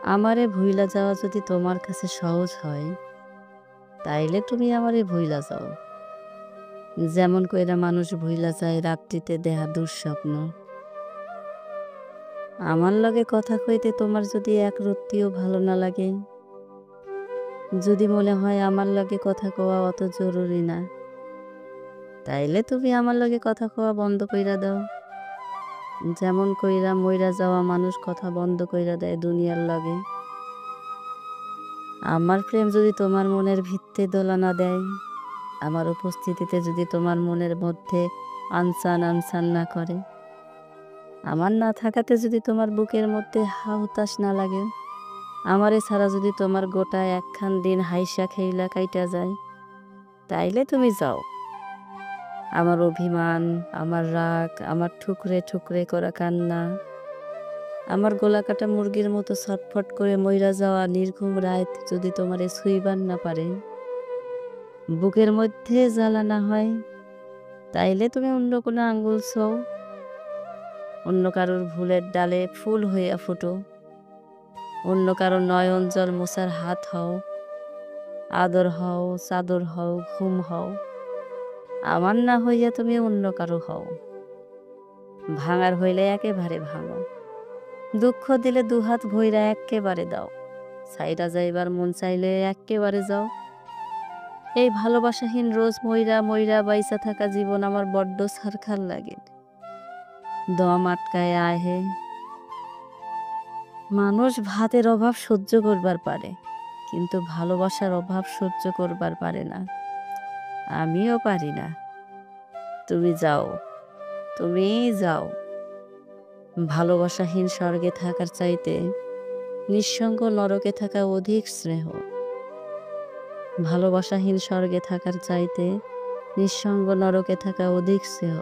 আমারে ভুইলা যাওয়া যদি তোমার কাছে সহজ হয়, তাইলে তুমি আমারে ভুইলা যাও। যেমন কইরা মানুষ ভুইলা যায় রাত্রিতে দেহা দুঃস্বপ্ন। আমার লগে কথা কইতে তোমার যদি এক রত্তিও ভালো না লাগে, যদি মনে হয় আমার লগে কথা কওয়া অত জরুরি না, তাইলে তুমি আমার লগে কথা কওয়া বন্ধ কইরা দাও। যেমন কইরা মইরা যাওয়া মানুষ কথা বন্ধ কইরা দেয় দুনিয়ার লগে। আমার প্রেম যদি তোমার মনের ভিত্তি দোলা না দেয়, আমার উপস্থিতিতে যদি তোমার মনের মধ্যে আনচান আনচান না করে, আমার না থাকাতে যদি তোমার বুকের মধ্যে হাহুতাশ না লাগে, আমারে ছাড়া যদি তোমার গোটা একখান দিন হাইসা খেইলা কাইটা যায়, তাইলে তুমি যাও। আমার অভিমান, আমার রাগ, আমার ঠুকরে ঠুকরে করা কান্না, আমার গলা কাটা মুরগির মতো ছটফট করে মইরা যাওয়া নির্ঘুম রাত যদি তোমারে ছুঁইবার না পারে, বুকের মধ্যে জ্বালা না হয়, তাইলে তুমি অন্য কোনো আঙ্গুল ছোঁও, অন্য কারোর ভুলের ডালে ফুল হইয়া ফুটো, অন্য কারো নয়ন জল মোছার হাত হও, আদর হও, চাদর হও, ঘুম হও। আমার না হইয়া তুমি অন্য কারো হও। ভাঙার হইলে একেবারে ভাঙো। দুঃখ দিলে দুহাত ভইরা এক্কেবারে দাও। ছাইরা যাইবার মন চাইলে এক্কেবারে যাও। এই ভালোবাসাহীন রোজ মইরা মইরা বাইসা থাকা জীবন আমার বড্ড ছারখার লাগে। দম আটকায় আহে। মানুষ ভাতের অভাব সহ্য করবার পারে, কিন্তু ভালোবাসার অভাব সহ্য করবার পারে না। আমিও পারি না। তুমি যাও, তুমি যাও। ভালোবাসাহীন স্বর্গে থাকার চাইতে নিঃসঙ্গ নরকে থাকা অধিক স্নেহ। ভালোবাসাহীন স্বর্গে থাকার চাইতে নিঃসঙ্গ নরকে থাকা অধিক স্নেহ।